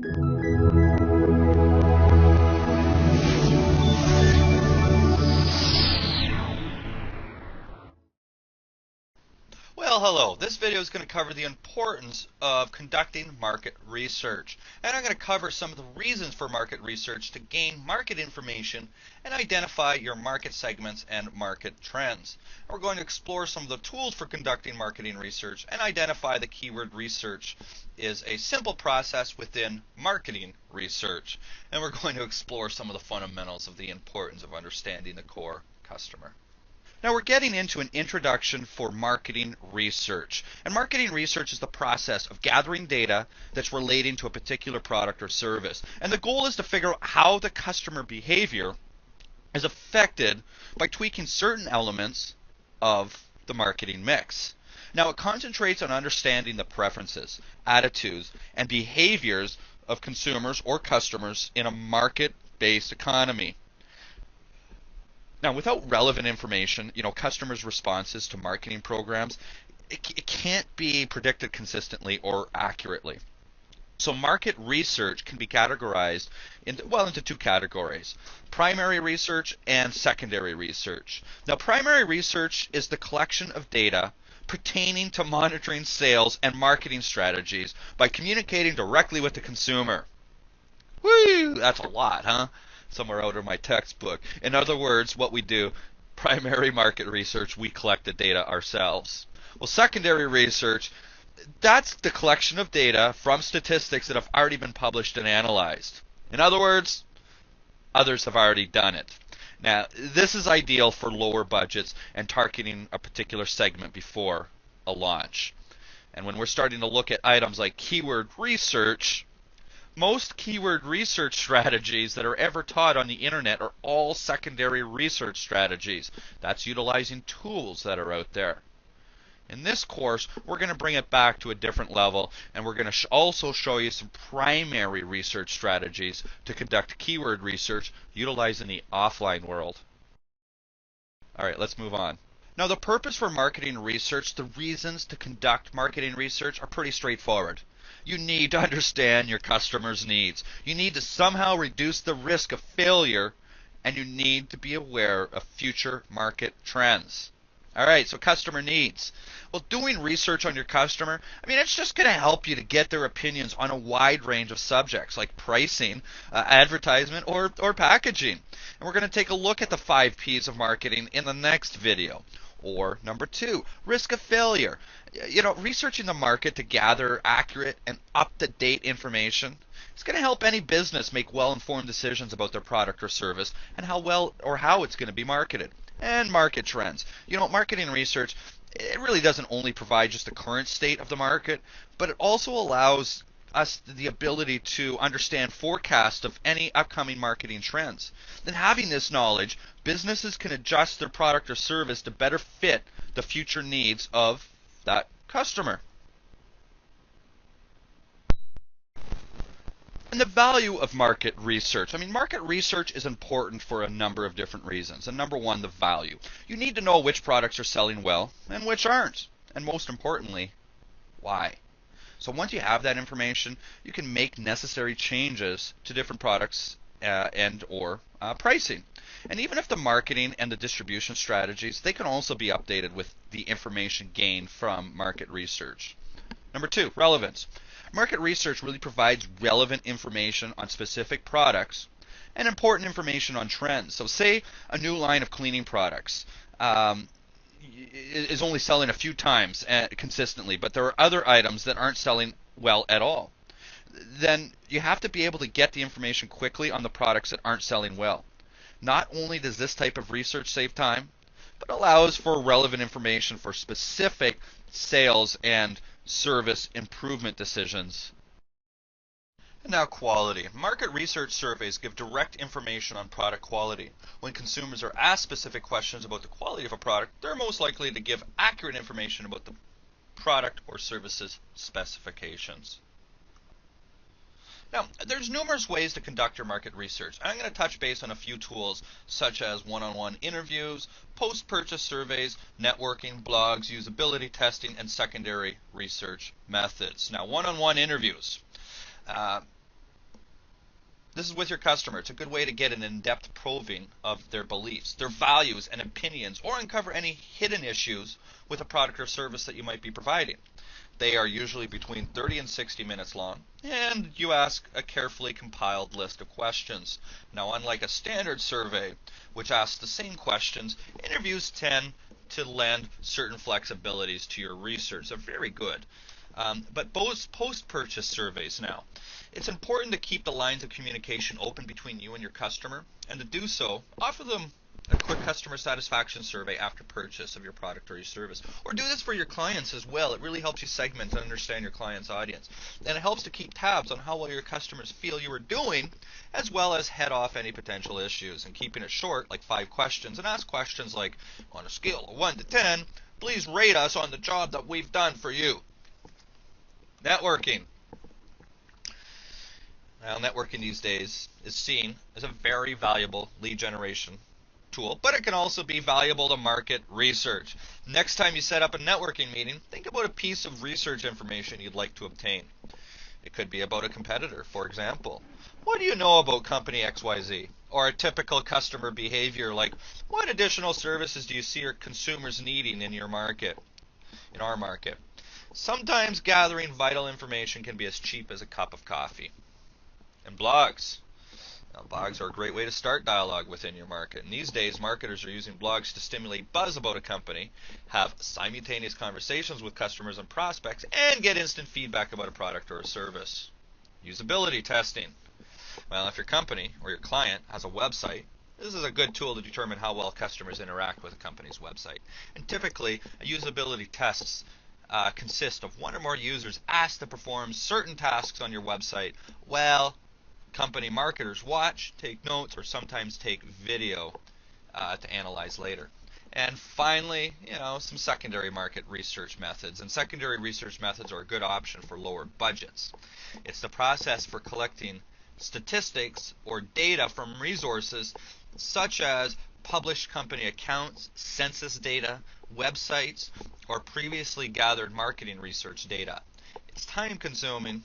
Well, hello. This video is going to cover the importance of conducting market research. And I'm going to cover some of the reasons for market research to gain market information and identify your market segments and market trends. And we're going to explore some of the tools for conducting marketing research and identify the keyword research is a simple process within marketing research. And we're going to explore some of the fundamentals of the importance of understanding the core customer. Now we're getting into an introduction for marketing research. And marketing research is the process of gathering data that's relating to a particular product or service. And the goal is to figure out how the customer behavior is affected by tweaking certain elements of the marketing mix. Now it concentrates on understanding the preferences, attitudes, and behaviors of consumers or customers in a market-based economy. Now, without relevant information, customers' responses to marketing programs, it can't be predicted consistently or accurately. So market research can be categorized into two categories: primary research and secondary research. Now, primary research is the collection of data pertaining to monitoring sales and marketing strategies by communicating directly with the consumer. Woo! That's a lot, huh? Somewhere out of my textbook. In other words, what we do, primary market research, we collect the data ourselves. Well, secondary research, that's the collection of data from statistics that have already been published and analyzed. In other words, others have already done it. Now, this is ideal for lower budgets and targeting a particular segment before a launch. And when we're starting to look at items like keyword research, most keyword research strategies that are ever taught on the internet are all secondary research strategies. That's utilizing tools that are out there. In this course, we're going to bring it back to a different level, and we're going to also show you some primary research strategies to conduct keyword research utilizing the offline world. All right, let's move on. Now, the purpose for marketing research, the reasons to conduct marketing research are pretty straightforward. You need to understand your customers' needs. You need to somehow reduce the risk of failure, and you need to be aware of future market trends. All right, so customer needs. Well, doing research on your customer, it's just going to help you to get their opinions on a wide range of subjects like pricing, advertisement, or packaging. And we're going to take a look at the 5 P's of marketing in the next video. Or number 2, risk of failure. Researching the market to gather accurate and up-to-date information is going to help any business make well-informed decisions about their product or service and how it's going to be marketed. And market trends. Marketing research, it really doesn't only provide just the current state of the market, but it also allows us the ability to understand forecasts of any upcoming marketing trends. Then having this knowledge, businesses can adjust their product or service to better fit the future needs of that customer. And the value of market research. Market research is important for a number of different reasons. And number 1, the value. You need to know which products are selling well and which aren't. And most importantly, why. So once you have that information, you can make necessary changes to different products and or pricing. And even if the marketing and the distribution strategies, they can also be updated with the information gained from market research. Number 2, relevance. Market research really provides relevant information on specific products and important information on trends. So say a new line of cleaning products is only selling a few times consistently, but there are other items that aren't selling well at all. Then you have to be able to get the information quickly on the products that aren't selling well. Not only does this type of research save time, but allows for relevant information for specific sales and service improvement decisions. And now quality. Market research surveys give direct information on product quality. When consumers are asked specific questions about the quality of a product, they're most likely to give accurate information about the product or service's specifications. Now, there's numerous ways to conduct your market research. I'm going to touch base on a few tools such as one-on-one interviews, post-purchase surveys, networking, blogs, usability testing, and secondary research methods. Now, one-on-one interviews. This is with your customer. It's a good way to get an in-depth probing of their beliefs, their values and opinions, or uncover any hidden issues with a product or service that you might be providing. They are usually between 30 and 60 minutes long, and you ask a carefully compiled list of questions. Now, unlike a standard survey, which asks the same questions, interviews tend to lend certain flexibilities to your research. They're very good. But both post-purchase surveys now. It's important to keep the lines of communication open between you and your customer, and to do so, offer them a quick customer satisfaction survey after purchase of your product or your service. Or do this for your clients as well. It really helps you segment and understand your client's audience. And it helps to keep tabs on how well your customers feel you are doing, as well as head off any potential issues. And keeping it short, like 5 questions, and ask questions like, on a scale of 1 to 10, please rate us on the job that we've done for you. Networking. Now, networking these days is seen as a very valuable lead generation tool, but it can also be valuable to market research. Next time you set up a networking meeting, think about a piece of research information you'd like to obtain. It could be about a competitor, for example. What do you know about company XYZ? Or a typical customer behavior, like what additional services do you see your consumers needing in your market, in our market? Sometimes gathering vital information can be as cheap as a cup of coffee. And blogs. Now, blogs are a great way to start dialogue within your market. And these days, marketers are using blogs to stimulate buzz about a company, have simultaneous conversations with customers and prospects, and get instant feedback about a product or a service. Usability testing. Well, if your company or your client has a website, this is a good tool to determine how well customers interact with a company's website. And typically, a usability tests consist of one or more users asked to perform certain tasks on your website while company marketers watch, take notes, or sometimes take video to analyze later. And finally, some secondary market research methods. And secondary research methods are a good option for lower budgets. It's the process for collecting statistics or data from resources such as published company accounts, census data, websites, or previously gathered marketing research data. It's time consuming,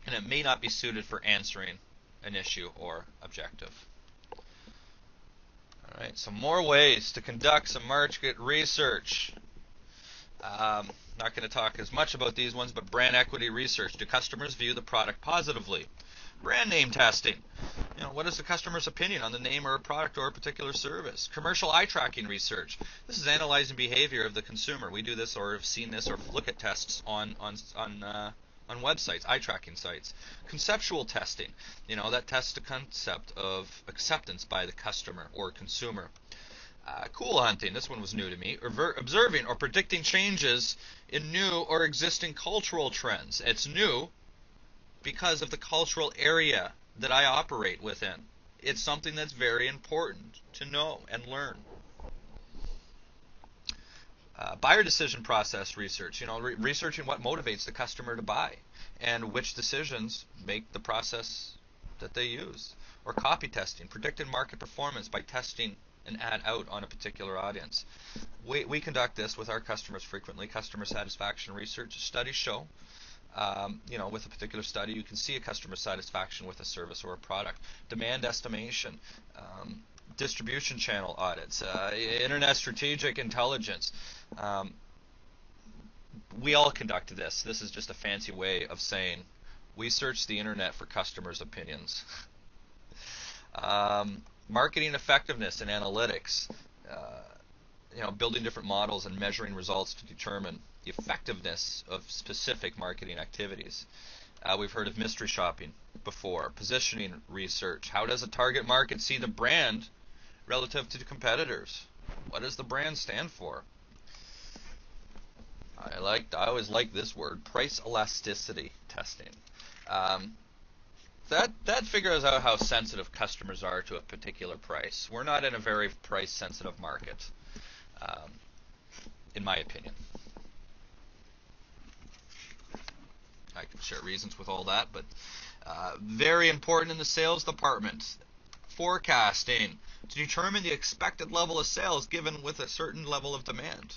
and it may not be suited for answering an issue or objective. All right, some more ways to conduct some market research. Not going to talk as much about these ones, but brand equity research. Do customers view the product positively? Brand name testing. What is the customer's opinion on the name or a product or a particular service? Commercial eye tracking research. This is analyzing behavior of the consumer. We do this or have seen this or look at tests on websites, eye tracking sites. Conceptual testing. That tests the concept of acceptance by the customer or consumer. Cool hunting. This one was new to me. Observing or predicting changes in new or existing cultural trends. It's new because of the cultural area that I operate within. It's something that's very important to know and learn. Buyer decision process research, researching what motivates the customer to buy and which decisions make the process that they use. Or copy testing, predicting market performance by testing an ad out on a particular audience. We conduct this with our customers frequently. Customer satisfaction research studies show with a particular study, you can see a customer satisfaction with a service or a product. Demand estimation, distribution channel audits, internet strategic intelligence. We all conduct this. This is just a fancy way of saying we search the internet for customers' opinions. Marketing effectiveness and analytics. Building different models and measuring results to determine the effectiveness of specific marketing activities. We've heard of mystery shopping before. Positioning research. How does a target market see the brand relative to the competitors? What does the brand stand for? I always like this word, price elasticity testing. That figures out how sensitive customers are to a particular price. We're not in a very price sensitive market, in my opinion. I can share reasons with all that, but very important in the sales department. Forecasting to determine the expected level of sales given with a certain level of demand.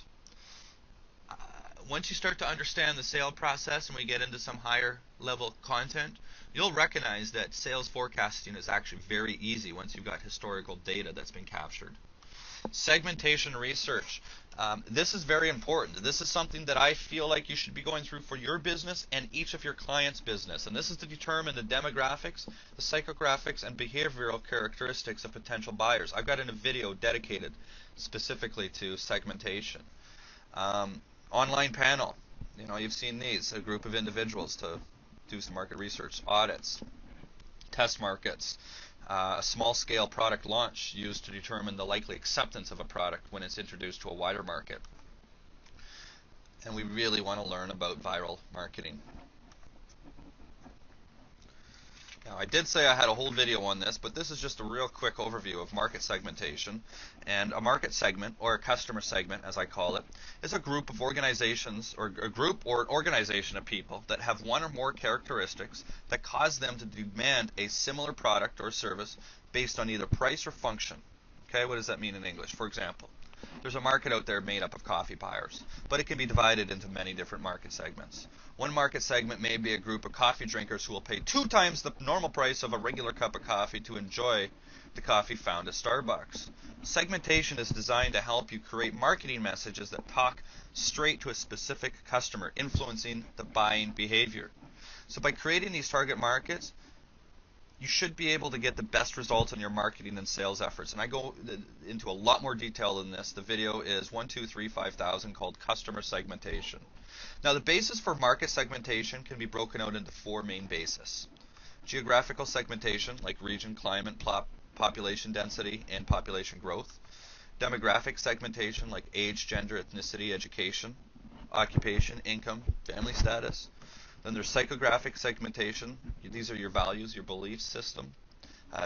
once you start to understand the sale process and we get into some higher level content, you'll recognize that sales forecasting is actually very easy once you've got historical data that's been captured. Segmentation research. This is very important. This is something that I feel like you should be going through for your business and each of your clients' business. And this is to determine the demographics, the psychographics, and behavioral characteristics of potential buyers. I've got a video dedicated specifically to segmentation. Online panel. You've seen these, a group of individuals to do some market research, audits, test markets. A small-scale product launch used to determine the likely acceptance of a product when it's introduced to a wider market. And we really want to learn about viral marketing. Now, I did say I had a whole video on this, but this is just a real quick overview of market segmentation. And a market segment, or a customer segment as I call it, is a group of organizations, or a group or an organization of people that have one or more characteristics that cause them to demand a similar product or service based on either price or function. Okay, what does that mean in English? For example, there's a market out there made up of coffee buyers, but it can be divided into many different market segments. One market segment may be a group of coffee drinkers who will pay 2 times the normal price of a regular cup of coffee to enjoy the coffee found at Starbucks. Segmentation is designed to help you create marketing messages that talk straight to a specific customer, influencing the buying behavior. So by creating these target markets, you should be able to get the best results in your marketing and sales efforts. And I go into a lot more detail than this. The video is 1235000 called Customer Segmentation. Now, the basis for market segmentation can be broken out into 4 main bases. Geographical segmentation, like region, climate, population density, and population growth. Demographic segmentation, like age, gender, ethnicity, education, occupation, income, family status. Then there's psychographic segmentation. These are your values, your belief system,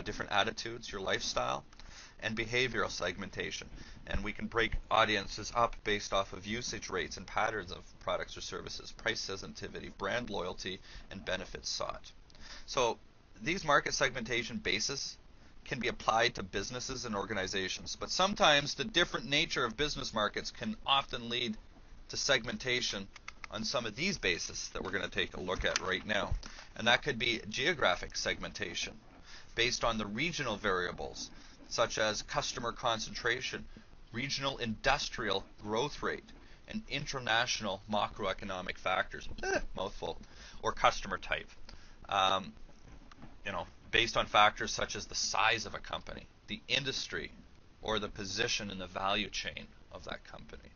different attitudes, your lifestyle, and behavioral segmentation. And we can break audiences up based off of usage rates and patterns of products or services, price sensitivity, brand loyalty, and benefits sought. So these market segmentation bases can be applied to businesses and organizations, but sometimes the different nature of business markets can often lead to segmentation on some of these bases that we're going to take a look at right now. And that could be geographic segmentation based on the regional variables such as customer concentration, regional industrial growth rate, and international macroeconomic factors, mouthful, or customer type. Based on factors such as the size of a company, the industry, or the position in the value chain of that company.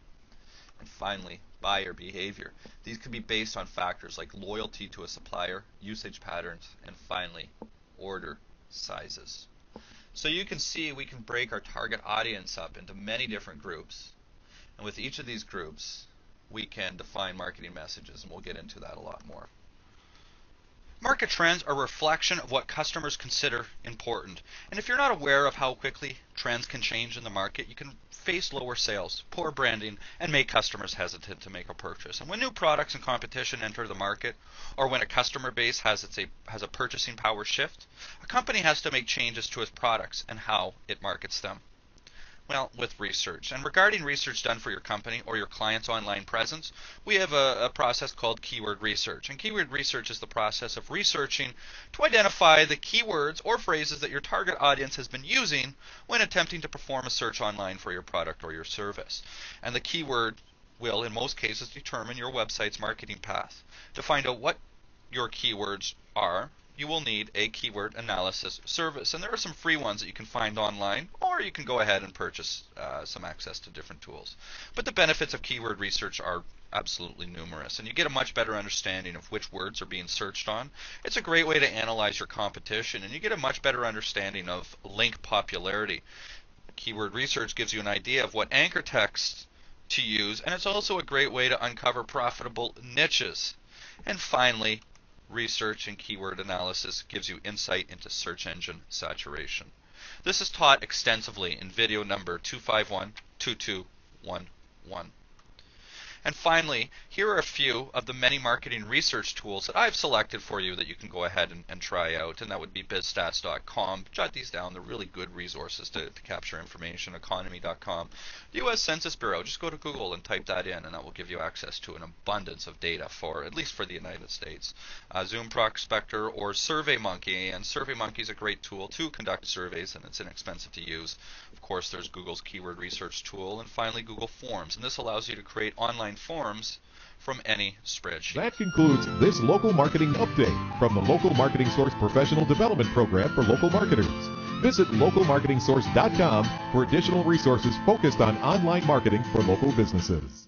And finally, buyer behavior. These can be based on factors like loyalty to a supplier, usage patterns, and finally, order sizes. So you can see we can break our target audience up into many different groups. And with each of these groups, we can define marketing messages, and we'll get into that a lot more. Market trends are a reflection of what customers consider important. And if you're not aware of how quickly trends can change in the market, you can face lower sales, poor branding, and make customers hesitant to make a purchase. And when new products and competition enter the market, or when a customer base has a purchasing power shift, a company has to make changes to its products and how it markets them. Well, with research. And regarding research done for your company or your client's online presence, we have a process called keyword research. And keyword research is the process of researching to identify the keywords or phrases that your target audience has been using when attempting to perform a search online for your product or your service. And the keyword will, in most cases, determine your website's marketing path. To find out what your keywords are, you will need a keyword analysis service. And there are some free ones that you can find online, or you can go ahead and purchase some access to different tools. But the benefits of keyword research are absolutely numerous, and you get a much better understanding of which words are being searched on. It's a great way to analyze your competition, and you get a much better understanding of link popularity. Keyword research gives you an idea of what anchor text to use, and it's also a great way to uncover profitable niches. And finally, research and keyword analysis gives you insight into search engine saturation. This is taught extensively in video number 2512211. And finally, here are a few of the many marketing research tools that I've selected for you that you can go ahead and try out, and that would be bizstats.com. Jot these down. They're really good resources to capture information. Economy.com. The U.S. Census Bureau. Just go to Google and type that in, and that will give you access to an abundance of data for, at least for the United States. Zoom Prospector or SurveyMonkey, and SurveyMonkey is a great tool to conduct surveys, and it's inexpensive to use. Of course, there's Google's keyword research tool, and finally Google Forms, and this allows you to create online forms from any spreadsheet. That concludes this local marketing update from the Local Marketing Source Professional Development Program for local marketers. Visit localmarketingsource.com for additional resources focused on online marketing for local businesses.